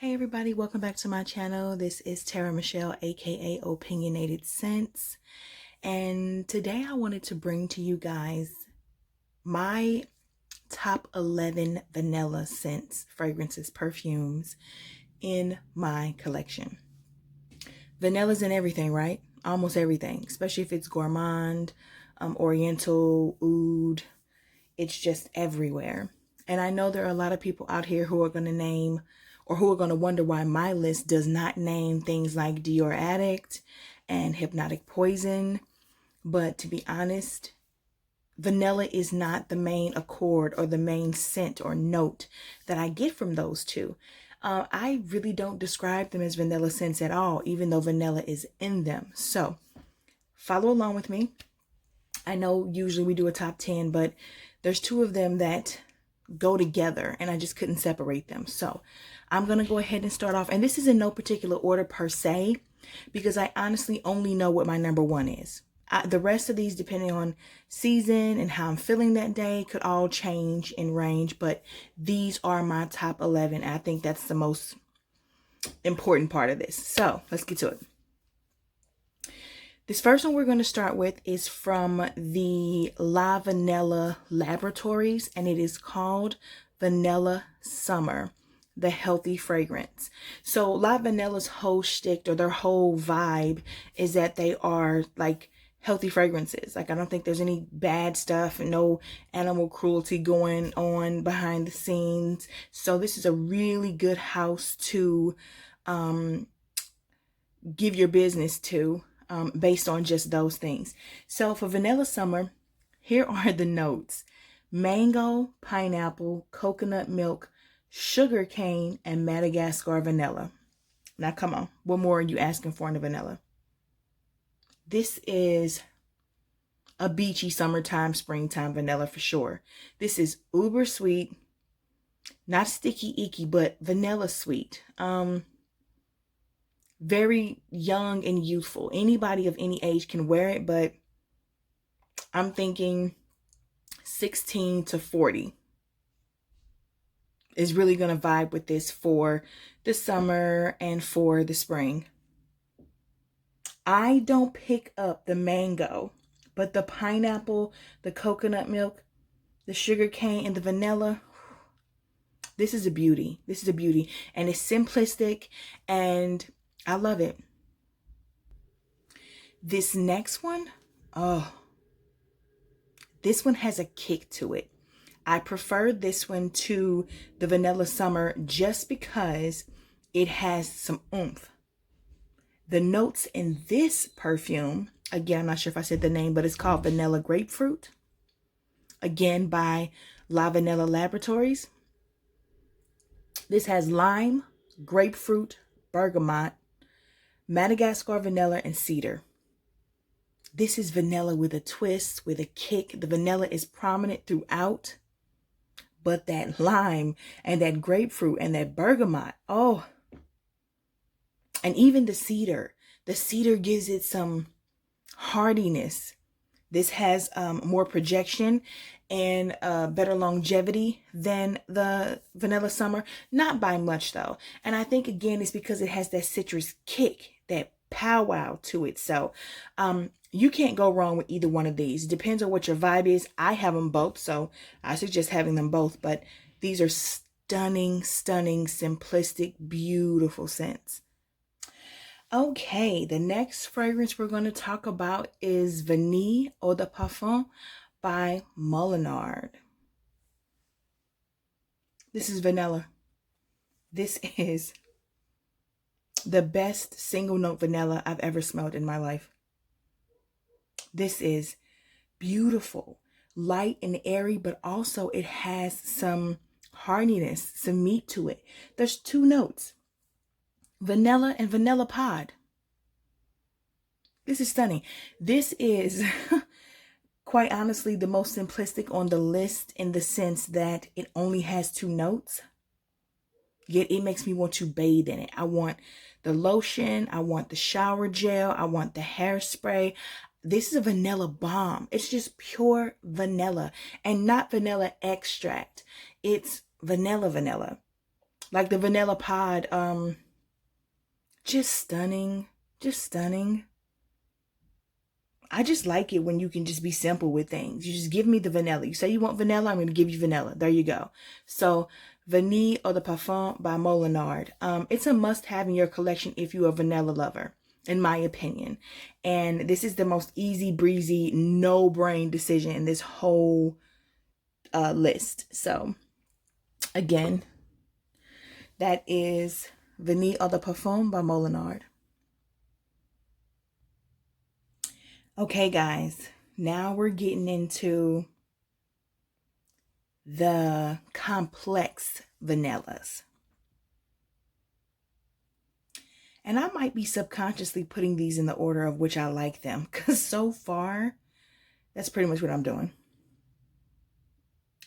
Hey everybody, welcome back to my channel. This is Tara Michelle, aka Opinionated Scents, and today I wanted to bring to you guys my top 11 vanilla scents, fragrances, perfumes in my collection. Vanilla's in everything, right? Almost everything, especially if it's gourmand, oriental, oud. It's just everywhere. And I know there are a lot of people out here who are going to name or who are going to wonder why my list does not name things like Dior Addict and Hypnotic Poison. But to be honest, vanilla is not the main accord or the main scent or note that I get from those two. I really don't describe them as vanilla scents at all, even though vanilla is in them. So follow along with me. I know usually we do a top 10, but there's two of them that go together and I just couldn't separate them. So I'm going to go ahead and start off. And this is in no particular order per se, because I honestly only know what my number one is. The rest of these, depending on season and how I'm feeling that day, could all change in range. But these are my top 11. I think that's the most important part of this. So let's get to it. This first one we're going to start with is from the Lavanila Laboratories, and it is called Vanilla Summer, the healthy fragrance. So Lavanila's whole shtick, or their whole vibe, is that they are like healthy fragrances. Like, I don't think there's any bad stuff and no animal cruelty going on behind the scenes. So this is a really good house to give your business to. Based on just those things. So for Vanilla Summer, here are the notes: mango, pineapple, coconut milk, sugar cane, and Madagascar vanilla. Now come on, what more are you asking for in the vanilla? This is a beachy summertime, springtime vanilla for sure. This is uber sweet, not sticky icky, but vanilla sweet. Very young and youthful. Anybody of any age can wear it, but I'm thinking 16 to 40 is really going to vibe with this for the summer and for the spring. I don't pick up the mango, but the pineapple, the coconut milk, the sugar cane, and the vanilla, this is a beauty. This is a beauty. And it's simplistic, and I love it. This next one, this one has a kick to it. I prefer this one to the Vanilla Summer just because it has some oomph. The notes in this perfume, again, I'm not sure if I said the name, but it's called Vanilla Grapefruit. Again, by Lavanila Laboratories. This has lime, grapefruit, bergamot, Madagascar vanilla, and cedar. This is vanilla with a twist, with a kick. The vanilla is prominent throughout, but that lime and that grapefruit and that bergamot, oh, and even the cedar gives it some hardiness. This has more projection and better longevity than the Vanilla Summer. Not by much though. And I think again it's because it has that citrus kick, that powwow to it. So you can't go wrong with either one of these. It depends on what your vibe is. I have them both, so I suggest having them both. But these are stunning, stunning, simplistic, beautiful scents. Okay, the next fragrance we're going to talk about is Vanille Eau de Parfum by Molinard. This is vanilla. This is the best single note vanilla I've ever smelled in my life. This is beautiful, light and airy, but also it has some hardiness, some meat to it. There's two notes: vanilla and vanilla pod. This is stunning. This is quite honestly the most simplistic on the list, in the sense that it only has two notes, yet it makes me want to bathe in it. I want the lotion, I want the shower gel, I want the hairspray. This is a vanilla bomb. It's just pure vanilla, and not vanilla extract. It's vanilla. Like the vanilla pod, just stunning, just stunning. I just like it when you can just be simple with things. You just give me the vanilla. You say you want vanilla, I'm going to give you vanilla. There you go. So Vanille Eau de Parfum by Molinard. It's a must-have in your collection if you're a vanilla lover, in my opinion. And this is the most easy breezy, no brain decision in this whole list. So again, that is Vanille Eau de Parfum by Molinard. Okay, guys, now we're getting into the complex vanillas. And I might be subconsciously putting these in the order of which I like them, because so far, that's pretty much what I'm doing.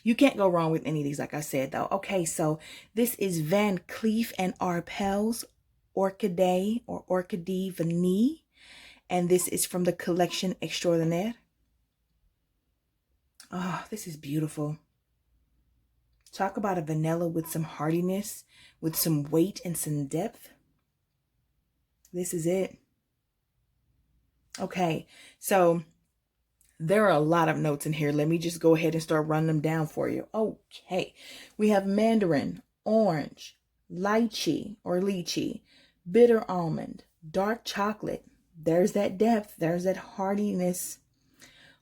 You can't go wrong with any of these, like I said, though. Okay, so this is Van Cleef and Arpels Orchidee or Orchidee Vanille. And this is from the collection Extraordinaire. Oh, this is beautiful. Talk about a vanilla with some heartiness, with some weight and some depth. This is it. Okay, so there are a lot of notes in here. Let me just go ahead and start running them down for you. Okay, we have mandarin, orange, lychee or lychee, bitter almond, dark chocolate. There's that depth. There's that heartiness.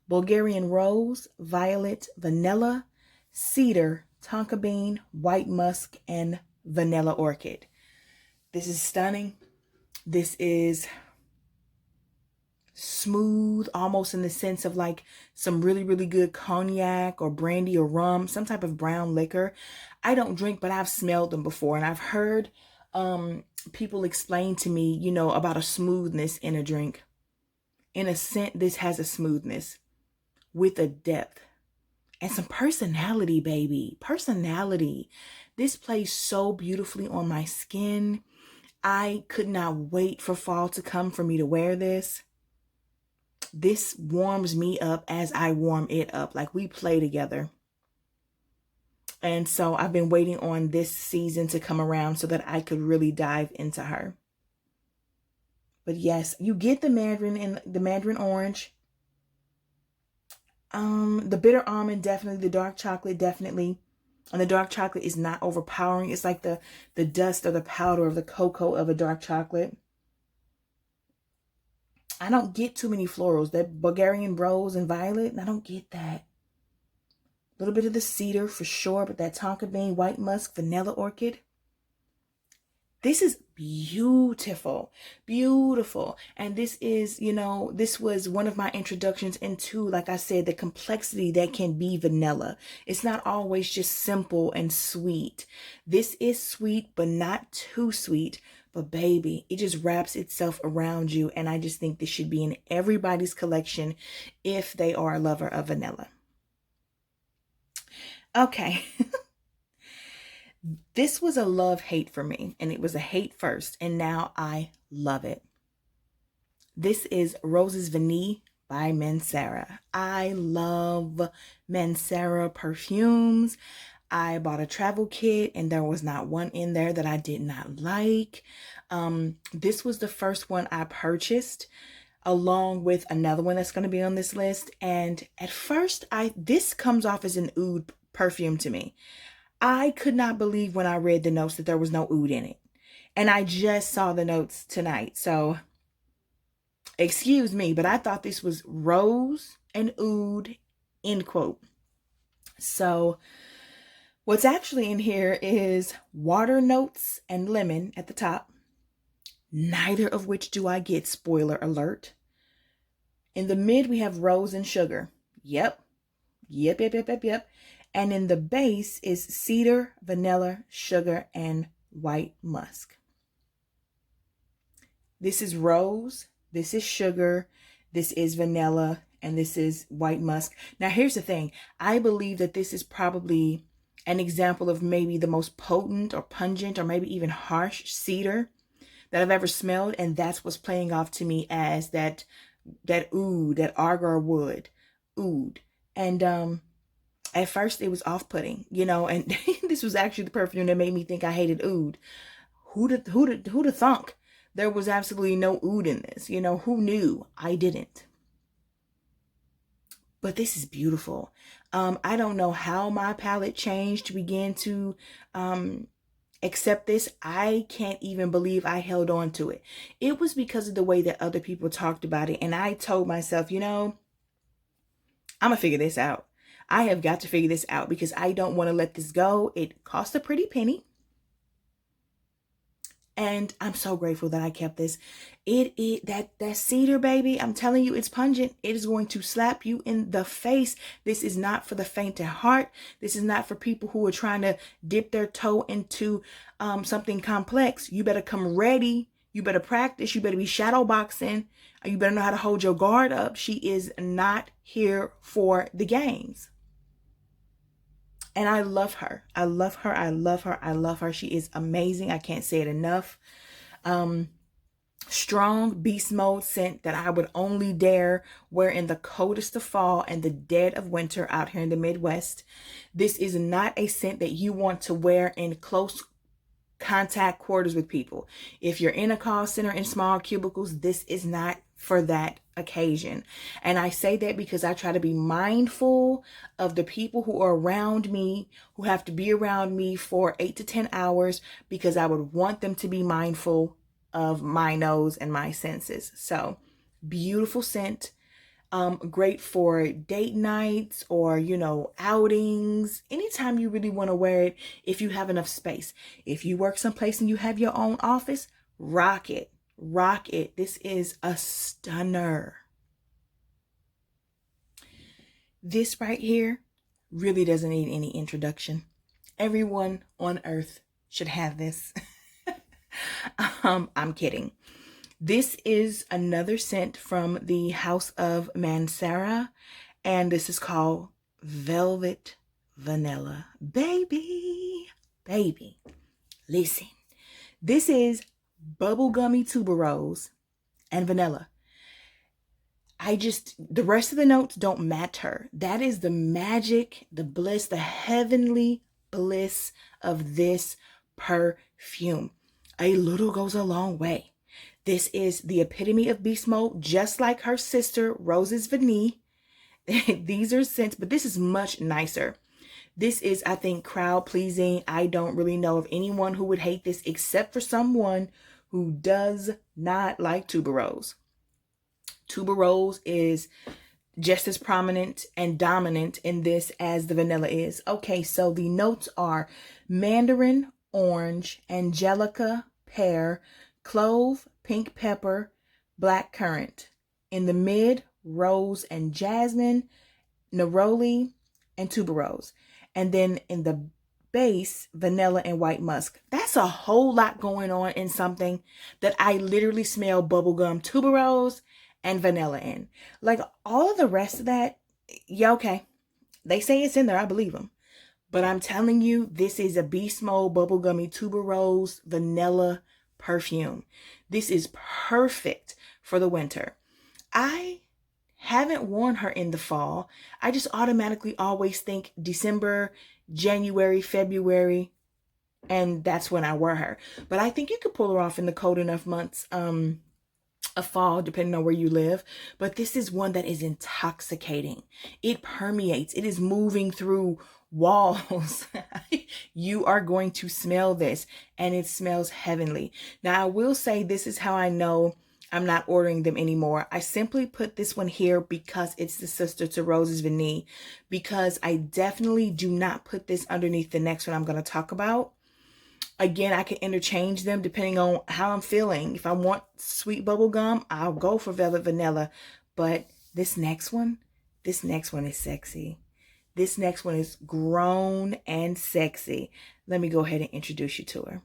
Bulgarian rose, violet, vanilla, cedar, tonka bean, white musk, and vanilla orchid. This is stunning. This is smooth, almost in the sense of like some really, really good cognac or brandy or rum, some type of brown liquor. I don't drink, but I've smelled them before, and I've heard people explain to me, you know, about a smoothness in a drink. In a scent, this has a smoothness with a depth and some personality, baby. Personality. This plays so beautifully on my skin. I could not wait for fall to come for me to wear this. This warms me up as I warm it up. Like, we play together. And so I've been waiting on this season to come around so that I could really dive into her. But yes, you get the mandarin and the mandarin orange. The bitter almond, definitely. The dark chocolate, definitely. And the dark chocolate is not overpowering. It's like the dust or the powder of the cocoa of a dark chocolate. I don't get too many florals. That Bulgarian rose and violet, I don't get that. A little bit of the cedar for sure, but that tonka bean, white musk, vanilla orchid. This is beautiful, beautiful. And this is, you know, this was one of my introductions into, like I said, the complexity that can be vanilla. It's not always just simple and sweet. This is sweet, but not too sweet. But baby, it just wraps itself around you. And I just think this should be in everybody's collection if they are a lover of vanilla. Okay. This was a love-hate for me, and it was a hate first, and now I love it. This is Roses Vanille by Mancera. I love Mancera perfumes. I bought a travel kit, and there was not one in there that I did not like. This was the first one I purchased, along with another one that's going to be on this list. And at first, this comes off as an oud perfume to me. I could not believe when I read the notes that there was no oud in it. And I just saw the notes tonight. So, excuse me, but I thought this was rose and oud, end quote. So, what's actually in here is water notes and lemon at the top. Neither of which do I get, spoiler alert. In the mid, we have rose and sugar. Yep. And in the base is cedar, vanilla, sugar, and white musk. This is rose, this is sugar, this is vanilla, and this is white musk. Now, here's the thing. I believe that this is probably an example of maybe the most potent or pungent or maybe even harsh cedar that I've ever smelled. And that's what's playing off to me as that oud, that agar wood oud. And At first, it was off-putting, you know, and this was actually the perfume that made me think I hated oud. Who'da thunk? There was absolutely no oud in this. You know, who knew? I didn't. But this is beautiful. I don't know how my palette changed to begin to accept this. I can't even believe I held on to it. It was because of the way that other people talked about it. And I told myself, you know, I'm going to figure this out. I have got to figure this out because I don't want to let this go. It cost a pretty penny. And I'm so grateful that I kept this. That cedar, baby, I'm telling you, it's pungent. It is going to slap you in the face. This is not for the faint at heart. This is not for people who are trying to dip their toe into something complex. You better come ready. You better practice. You better be shadow boxing. You better know how to hold your guard up. She is not here for the games. And I love her. I love her. I love her. I love her. She is amazing. I can't say it enough. Strong beast mode scent that I would only dare wear in the coldest of fall and the dead of winter out here in the Midwest. This is not a scent that you want to wear in close contact quarters with people. If you're in a call center in small cubicles, this is not for that occasion. And I say that because I try to be mindful of the people who are around me, who have to be around me for 8 to 10 hours, because I would want them to be mindful of my nose and my senses. So beautiful scent. Great for date nights or, you know, outings. Anytime you really want to wear it, if you have enough space. If you work someplace and you have your own office, rock it. Rock it. This is a stunner. This right here really doesn't need any introduction. Everyone on earth should have this. I'm kidding. This is another scent from the House of Mancera, and this is called Velvet Vanilla. Baby, listen. This is bubblegummy tuberose and vanilla. The rest of the notes don't matter. That is the magic, the bliss, the heavenly bliss of this perfume. A little goes a long way. This is the epitome of beast mode, just like her sister, Rose's Vanille. These are scents, but this is much nicer. This is, I think, crowd pleasing. I don't really know of anyone who would hate this except for someone who does not like tuberose. Tuberose is just as prominent and dominant in this as the vanilla is. Okay, so the notes are mandarin, orange, angelica, pear, clove, pink pepper, black currant. In the mid, rose and jasmine, neroli, and tuberose. And then in the base, vanilla and white musk. That's a whole lot going on in something that I literally smell bubblegum, tuberose, and vanilla in. Like all of the rest of that, yeah, okay. They say it's in there, I believe them. But I'm telling you, this is a beast mode bubblegummy tuberose vanilla perfume. This is perfect for the winter. I haven't worn her in the fall. I just automatically always think December, January, February, and that's when I wear her. But I think you could pull her off in the cold enough months of fall, depending on where you live. But this is one that is intoxicating. It permeates. It is moving through walls. You are going to smell this, and it smells heavenly. Now, I will say this is how I know I'm not ordering them anymore. I simply put this one here because it's the sister to Rose's Vanille, because I definitely do not put this underneath the next one I'm going to talk about. Again, I can interchange them depending on how I'm feeling. If I want sweet bubble gum, I'll go for Velvet Vanilla. But this next one is sexy. This next one is grown and sexy. Let me go ahead and introduce you to her.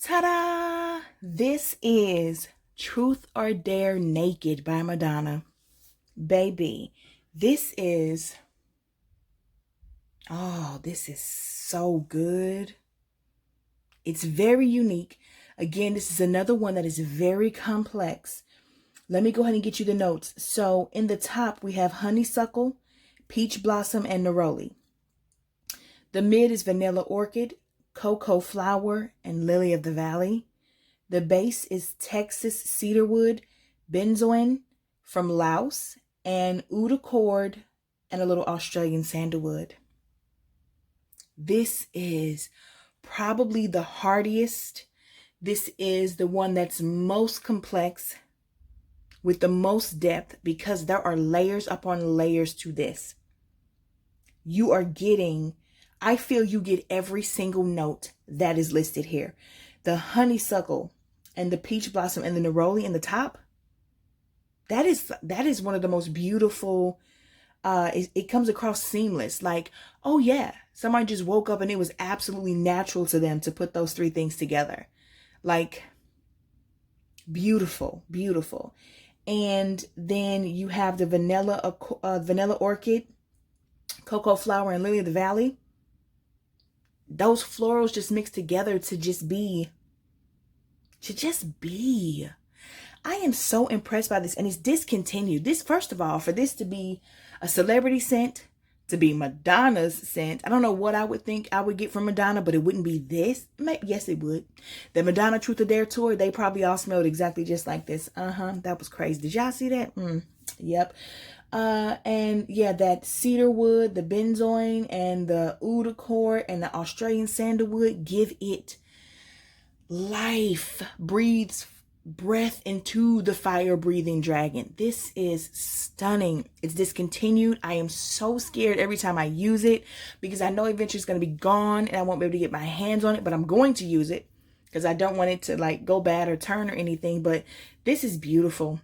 Ta-da! This is Truth or Dare Naked by Madonna. Baby, this is so good. It's very unique. Again, this is another one that is very complex. Let me go ahead and get you the notes. So in the top, we have honeysuckle, Peach Blossom, and Neroli. The mid is Vanilla Orchid, Cocoa Flower, and Lily of the Valley. The base is Texas Cedarwood, Benzoin from Laos, and Oud Accord, and a little Australian Sandalwood. This is probably the hardiest. This is the one that's most complex with the most depth because there are layers upon layers to this. You are getting, I feel you get every single note that is listed here. The honeysuckle and the peach blossom and the neroli in the top. That is one of the most beautiful. It comes across seamless. Like, oh yeah, somebody just woke up and it was absolutely natural to them to put those three things together. Like, beautiful, beautiful. And then you have the vanilla orchid, cocoa flower, and lily of the valley. Those florals just mix together to just be. I am so impressed by this, and it's discontinued. This, first of all, for this to be a celebrity scent, to be Madonna's scent, I don't know what I would think I would get from Madonna, but it wouldn't be this. Maybe, yes, it would. The Madonna Truth or Dare tour, they probably all smelled exactly just like this. That was crazy. Did y'all see that? Yep. And yeah, that cedarwood, the benzoin, and the oud accord, and the Australian sandalwood give it life. Breathes breath into the fire breathing dragon. This is stunning. It's discontinued. I am so scared every time I use it because I know eventually it's going to be gone and I won't be able to get my hands on it, but I'm going to use it because I don't want it to like go bad or turn or anything. But this is beautiful.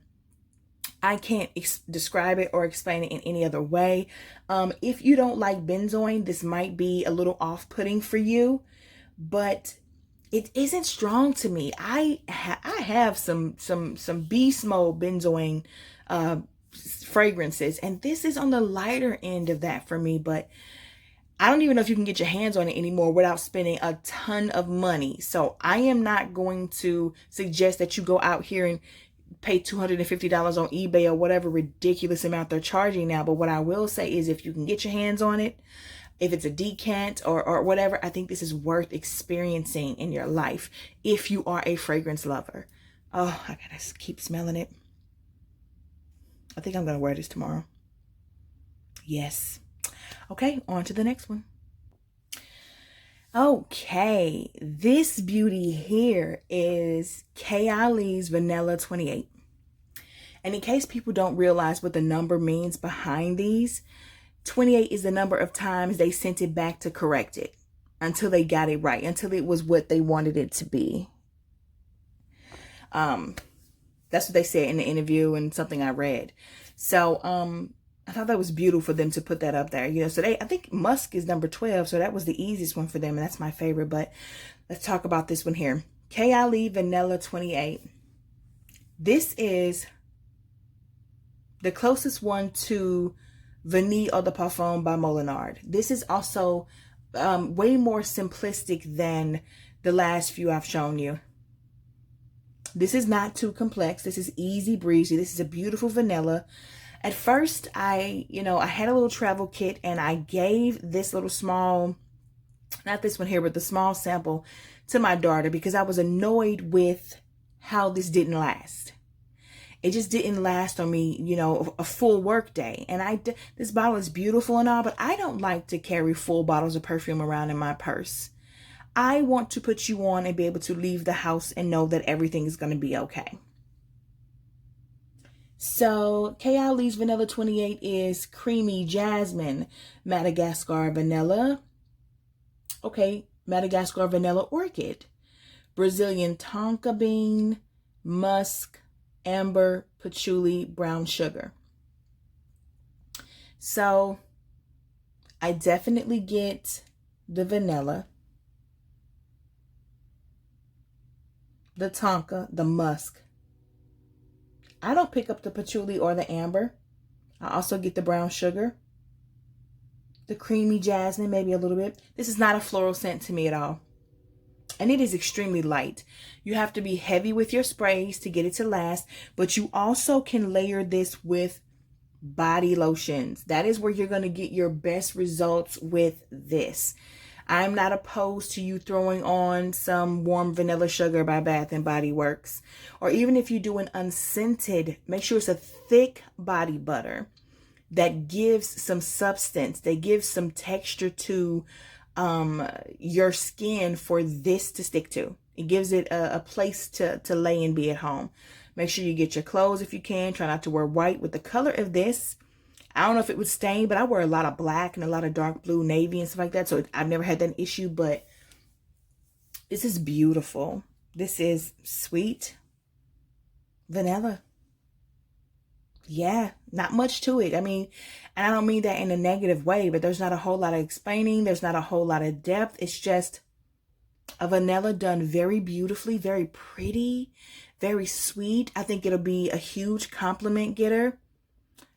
I can't describe it or explain it in any other way. If you don't like benzoin, this might be a little off-putting for you, but it isn't strong to me. I have some beast mode benzoin fragrances, and this is on the lighter end of that for me, but I don't even know if you can get your hands on it anymore without spending a ton of money. So I am not going to suggest that you go out here and pay $250 on eBay or whatever ridiculous amount they're charging now. But what I will say is if you can get your hands on it, if it's a decant or whatever, I think this is worth experiencing in your life if you are a fragrance lover. Oh, I gotta keep smelling it. I think I'm gonna wear this tomorrow. Yes. Okay, on to the next one. Okay, this beauty here is Kayali's Vanilla 28. And in case people don't realize what the number means behind these, 28 is the number of times they sent it back to correct it until they got it right, until it was what they wanted it to be. That's what they said in the interview and something I read. So I thought that was beautiful for them to put that up there. You know, so I think musk is number 12, so that was the easiest one for them, and that's my favorite. But let's talk about this one here. Kayali Vanilla 28. This is the closest one to Vanille Eau de Parfum by Molinard. This is also way more simplistic than the last few I've shown you. This is not too complex. This is easy breezy. This is a beautiful vanilla. At first, I had a little travel kit and I gave this little small, not this one here, but the small sample to my daughter because I was annoyed with how this didn't last. It just didn't last on me, a full work day. And this bottle is beautiful and all, but I don't like to carry full bottles of perfume around in my purse. I want to put you on and be able to leave the house and know that everything is going to be okay. So Kayali's Vanilla 28 is Creamy Jasmine, Madagascar Vanilla. Okay, Madagascar Vanilla Orchid, Brazilian Tonka Bean, Musk, Amber, Patchouli, Brown Sugar. So I definitely get the vanilla, the Tonka, the Musk. I don't pick up the Patchouli or the Amber. I also get the Brown Sugar, the Creamy Jasmine, maybe a little bit. This is not a floral scent to me at all. And it is extremely light. You have to be heavy with your sprays to get it to last, but you also can layer this with body lotions. That is where you're going to get your best results with this. I'm not opposed to you throwing on some warm vanilla sugar by Bath and Body Works. Or even if you do an unscented, make sure it's a thick body butter that gives some substance, that gives some texture to your skin for this to stick to. It gives it a place to lay and be at home. Make sure you get your clothes if you can. Try not to wear white. With the color of this, I don't know if it would stain, but I wear a lot of black and a lot of dark blue, navy and stuff like that. So I've never had that issue, but this is beautiful. This is sweet vanilla. Yeah, not much to it. I mean, and I don't mean that in a negative way, but there's not a whole lot of explaining. There's not a whole lot of depth. It's just a vanilla done very beautifully, very pretty, very sweet. I think it'll be a huge compliment getter.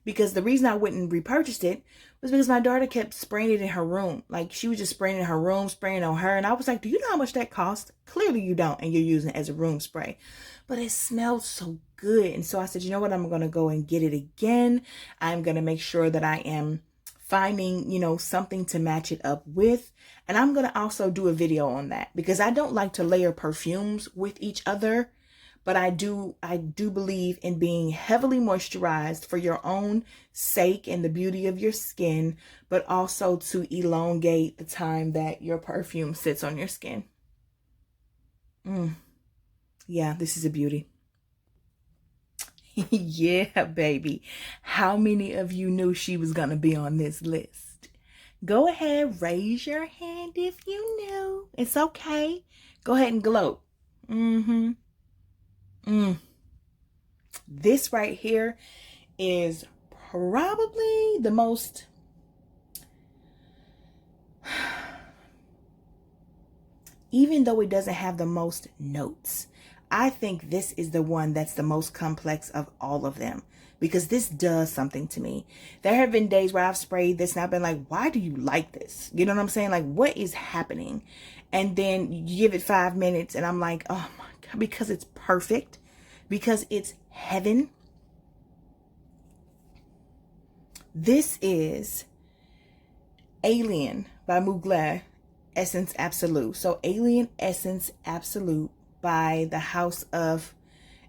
Because the reason I went and repurchased it was because my daughter kept spraying it in her room. Like, she was just spraying it in her room, spraying on her. And I was like, do you know how much that costs? Clearly you don't, and you're using it as a room spray. But it smelled so good. And so I said, you know what? I'm going to go and get it again. I'm going to make sure that I am finding, you know, something to match it up with. And I'm going to also do a video on that, because I don't like to layer perfumes with each other. But I do believe in being heavily moisturized for your own sake and the beauty of your skin, but also to elongate the time that your perfume sits on your skin. Yeah, this is a beauty. Yeah, baby. How many of you knew she was going to be on this list? Go ahead, raise your hand if you knew. It's okay. Go ahead and gloat. This right here is probably the most even though it doesn't have the most notes, I think this is the one that's the most complex of all of them, because this does something to me. There have been days where I've sprayed this and I've been like, why do you like this? You know what I'm saying? Like, what is happening? And then you give it 5 minutes and I'm like, oh my God, because it's perfect. Because it's heaven. This is Alien by Mugler Essence Absolu. So Alien Essence Absolu by the house of,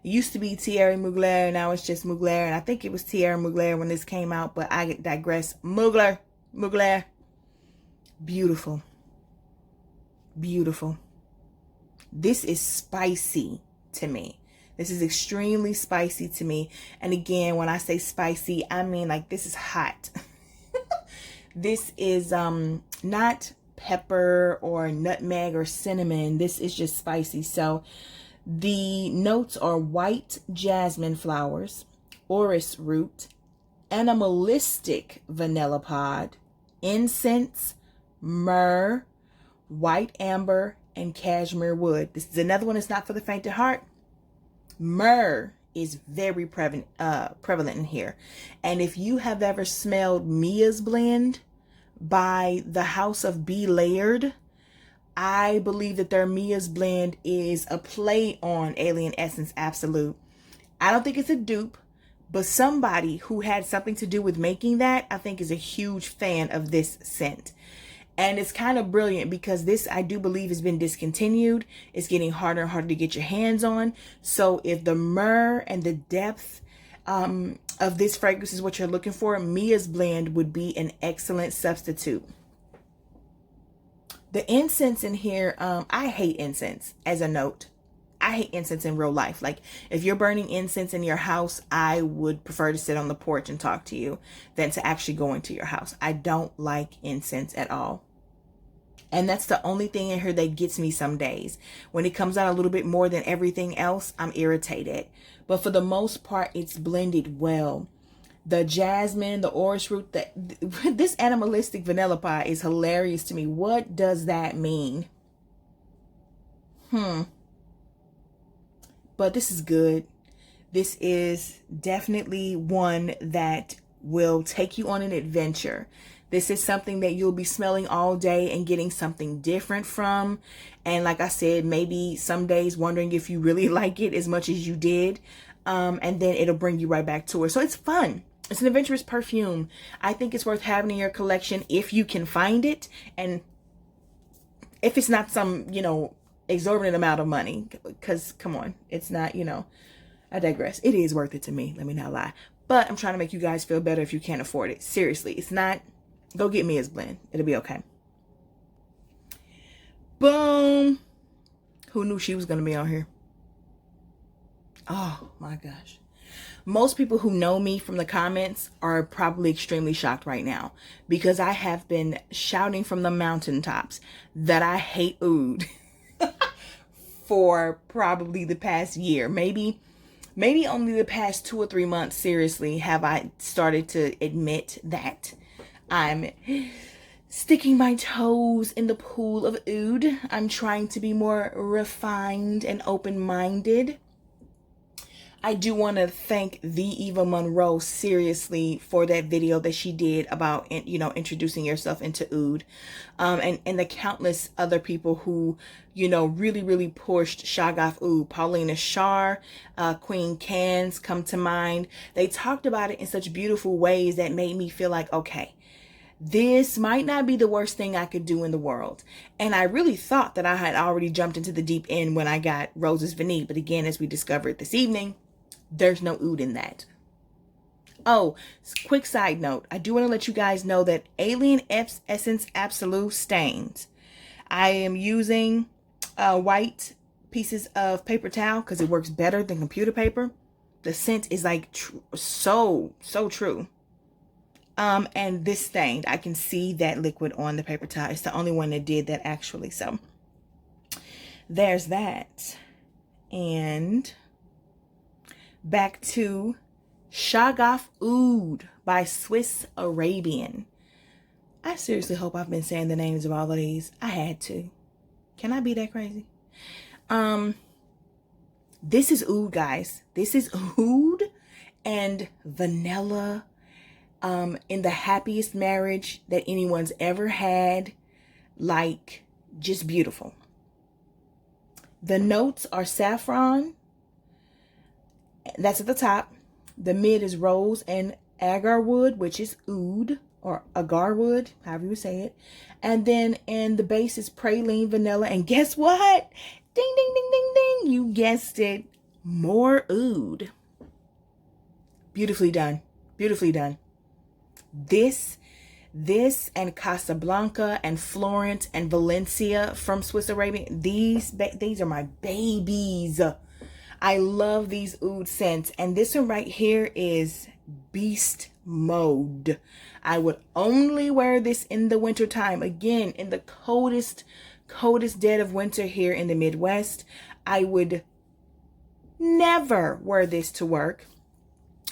it used to be Thierry Mugler, now it's just Mugler. And I think it was Thierry Mugler when this came out, but I digress. Mugler. Beautiful. Beautiful. This is spicy to me. This is extremely spicy to me. And again, when I say spicy, I mean like this is hot. This is not pepper or nutmeg or cinnamon. This is just spicy. So the notes are white jasmine flowers, orris root, animalistic vanilla pod, incense, myrrh, white amber, and cashmere wood. This is another one that's not for the faint of heart. Myrrh is very prevalent in here. And if you have ever smelled Mia's blend by the house of Be Layered, I believe that their Mia's blend is a play on Alien Essence Absolute. I don't think it's a dupe, but somebody who had something to do with making that, I think, is a huge fan of this scent. And it's kind of brilliant because this, I do believe, has been discontinued. It's getting harder and harder to get your hands on. So if the myrrh and the depth of this fragrance is what you're looking for, Mia's blend would be an excellent substitute. The incense in here, I hate incense as a note. I hate incense in real life. Like, if you're burning incense in your house, I would prefer to sit on the porch and talk to you than to actually go into your house. I don't like incense at all. And that's the only thing in here that gets me some days. When it comes out a little bit more than everything else, I'm irritated. But for the most part, it's blended well. The jasmine, the orris root, this animalistic vanilla pie is hilarious to me. What does that mean? But this is good. This is definitely one that will take you on an adventure. This is something that you'll be smelling all day and getting something different from. And like I said, maybe some days wondering if you really like it as much as you did. And then it'll bring you right back to it. So it's fun. It's an adventurous perfume. I think it's worth having in your collection if you can find it, and if it's not some, exorbitant amount of money, because come on, it's not, I digress. It is worth it to me. Let me not lie. But I'm trying to make you guys feel better if you can't afford it. Seriously, it's not. Go get Mia's blend. It'll be okay. Boom. Who knew she was going to be on here? Oh my gosh. Most people who know me from the comments are probably extremely shocked right now because I have been shouting from the mountaintops that I hate oud for probably the past year. Maybe only the past 2 or 3 months, seriously, have I started to admit that I'm sticking my toes in the pool of oud. I'm trying to be more refined and open-minded. I do want to thank the Eva Monroe seriously for that video that she did about, introducing yourself into oud, and the countless other people who, really, really pushed Shagaf oud. Paulina Shar, Queen Cans come to mind. They talked about it in such beautiful ways that made me feel like, okay, this might not be the worst thing I could do in the world. And I really thought that I had already jumped into the deep end when I got Rose's Vanille. But again, as we discovered this evening, there's no oud in that. Oh, quick side note. I do want to let you guys know that Alien Essence Absolu stains. I am using white pieces of paper towel because it works better than computer paper. The scent is like so true. And this stained. I can see that liquid on the paper towel. It's the only one that did that actually. So there's that. And back to Shagaf Oud by Swiss Arabian. I seriously hope I've been saying the names of all of these. I had to. Can I be that crazy? This is oud, guys. This is oud and vanilla in the happiest marriage that anyone's ever had. Like, just beautiful. The notes are saffron. That's at the top. The mid is rose and agar wood, which is oud or agar wood, however you say it. And then in the base is praline vanilla. And guess what? Ding, ding, ding, ding, ding. You guessed it. More oud. Beautifully done. Beautifully done. This and Casablanca and Florence and Valencia from Swiss Arabian. These are my babies. I love these oud scents. And this one right here is beast mode. I would only wear this in the winter time. Again, in the coldest dead of winter here in the Midwest. I would never wear this to work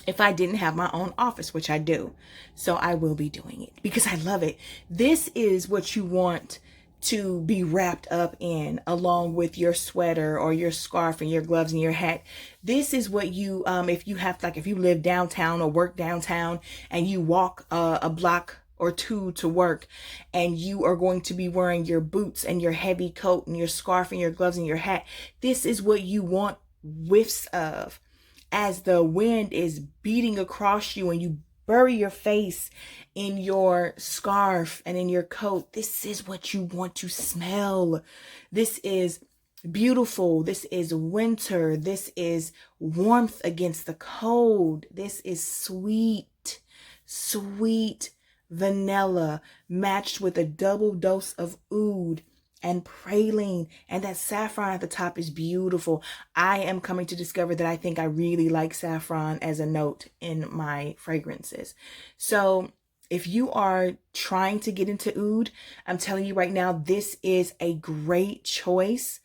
if I didn't have my own office, which I do. So I will be doing it because I love it. This is what you want to be wrapped up in, along with your sweater or your scarf and your gloves and your hat. This is what you, if you live downtown or work downtown and you walk a block or two to work, and you are going to be wearing your boots and your heavy coat and your scarf and your gloves and your hat. This is what you want whiffs of as the wind is beating across you and you bury your face in your scarf and in your coat. This is what you want to smell. This is beautiful. This is winter. This is warmth against the cold. This is sweet vanilla matched with a double dose of oud and praline, and that saffron at the top is beautiful. I am coming to discover that I think I really like saffron as a note in my fragrances. So if you are trying to get into oud, I'm telling you right now, this is a great choice.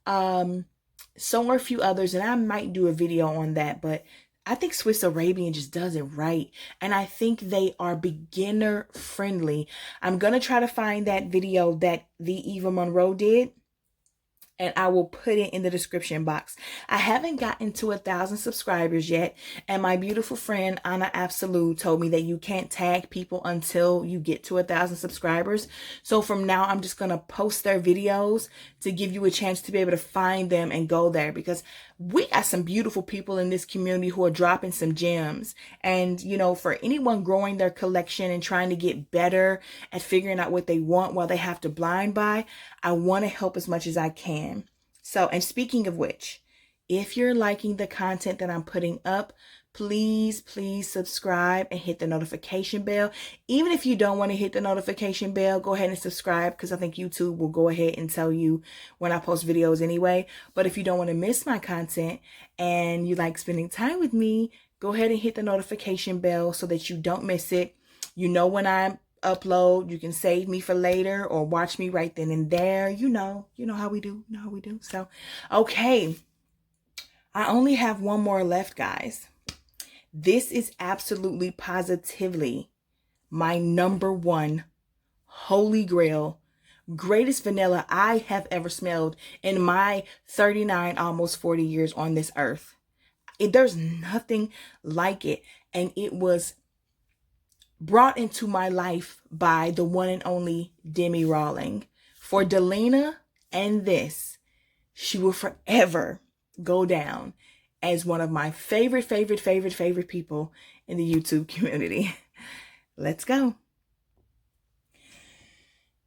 So are a few others, and I might do a video on that, but I think Swiss Arabian just does it right. And I think they are beginner friendly. I'm going to try to find that video that the Eva Monroe did and I will put it in the description box. I haven't gotten to 1,000 subscribers yet, and my beautiful friend Anna Absolu told me that you can't tag people until you get to 1,000 subscribers. So from now, I'm just gonna post their videos to give you a chance to be able to find them and go there, because we got some beautiful people in this community who are dropping some gems. And you know, for anyone growing their collection and trying to get better at figuring out what they want while they have to blind buy, I want to help as much as I can. So, and speaking of which, if you're liking the content that I'm putting up, please subscribe and hit the notification bell. Even if you don't want to hit the notification bell, go ahead and subscribe, because I think YouTube will go ahead and tell you when I post videos anyway. But if you don't want to miss my content and you like spending time with me, go ahead and hit the notification bell so that you don't miss it. You know when I upload, you can save me for later or watch me right then and there. You know how we do. You know how we do. So, okay. I only have one more left, guys. This is absolutely positively my #1 holy grail, greatest vanilla I have ever smelled in my 39, almost 40 years on this earth. There's nothing like it. And it was brought into my life by the one and only Demi Rawling. For Delina and this, she will forever go down as one of my favorite people in the YouTube community. Let's go.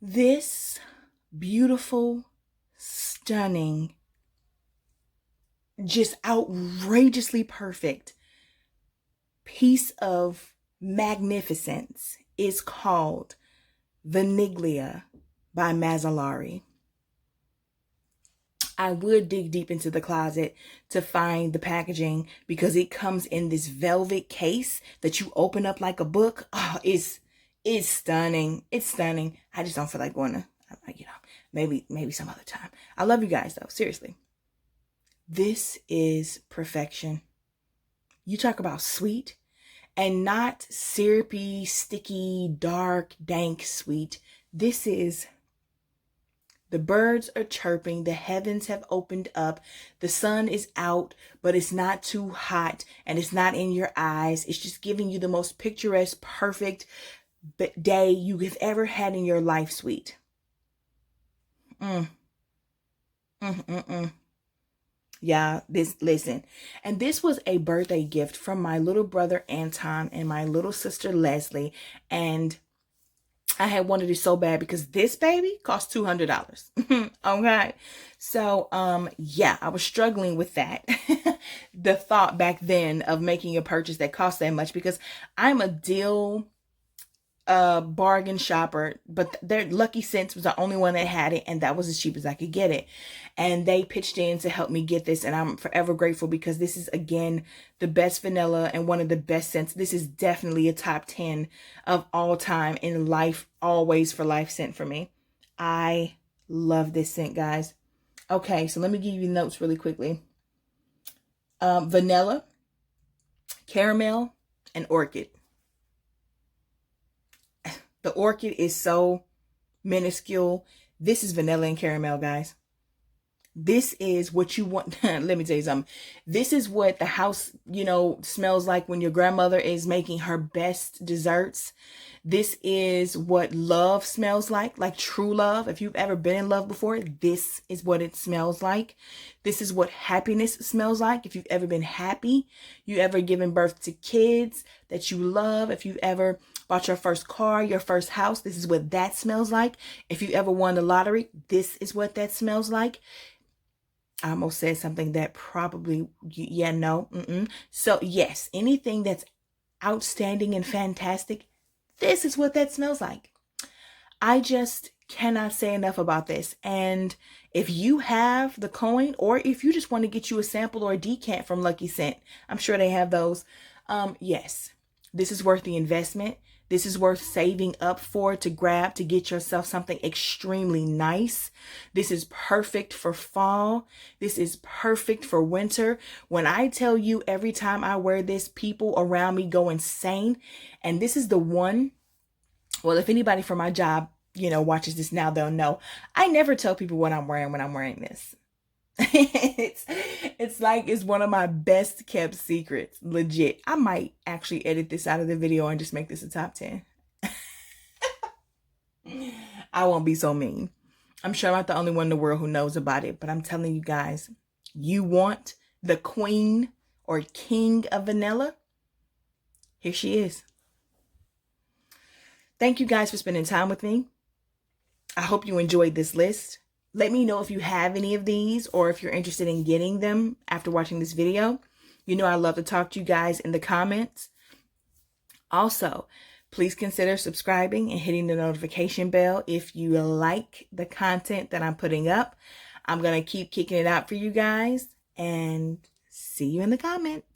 This beautiful, stunning, just outrageously perfect piece of magnificence is called Vaniglia by Mazzolari. I would dig deep into the closet to find the packaging, because it comes in this velvet case that you open up like a book. Oh, it's stunning. It's stunning. I just don't feel like going to, maybe some other time. I love you guys though, seriously. This is perfection. You talk about sweet, and not syrupy, sticky, dark, dank sweet. This is, the birds are chirping, the heavens have opened up, the sun is out, but it's not too hot, and it's not in your eyes. It's just giving you the most picturesque, perfect day you have ever had in your life, sweet. Yeah, listen. And this was a birthday gift from my little brother Anton and my little sister Leslie. And I had wanted it so bad because this baby cost $200. Okay. So, yeah, I was struggling with that. The thought back then of making a purchase that cost that much, because I'm a deal bargain shopper, but their Lucky Scents was the only one that had it, and that was as cheap as I could get it. And they pitched in to help me get this, and I'm forever grateful, because this is, again, the best vanilla and one of the best scents. This is definitely a top 10 of all time in life, always for life scent for me. I love this scent, guys. Okay, so let me give you the notes really quickly. Vanilla, caramel, and orchid. The orchid is so minuscule. This is vanilla and caramel, guys. This is what you want. Let me tell you something. This is what the house, smells like when your grandmother is making her best desserts. This is what love smells like true love. If you've ever been in love before, this is what it smells like. This is what happiness smells like. If you've ever been happy, you ever given birth to kids that you love, if you've ever bought your first car, your first house, this is what that smells like. If you ever won the lottery, this is what that smells like. I almost said something that probably, So yes, anything that's outstanding and fantastic, this is what that smells like. I just cannot say enough about this. And if you have the coin, or if you just want to get you a sample or a decant from Lucky Scent, I'm sure they have those. Yes, this is worth the investment. This is worth saving up for, to grab, to get yourself something extremely nice. This is perfect for fall. This is perfect for winter. When I tell you, every time I wear this, people around me go insane. And this is the one, well, if anybody from my job, watches this now, they'll know. I never tell people what I'm wearing when I'm wearing this. It's like it's one of my best kept secrets. Legit. I might actually edit this out of the video and just make this a top 10. I won't be so mean. I'm sure I'm not the only one in the world who knows about it, but I'm telling you guys, you want the queen or king of vanilla? Here she is. Thank you guys for spending time with me. I hope you enjoyed this list. Let me know if you have any of these or if you're interested in getting them after watching this video. You know I love to talk to you guys in the comments. Also, please consider subscribing and hitting the notification bell if you like the content that I'm putting up. I'm going to keep kicking it out for you guys and see you in the comments.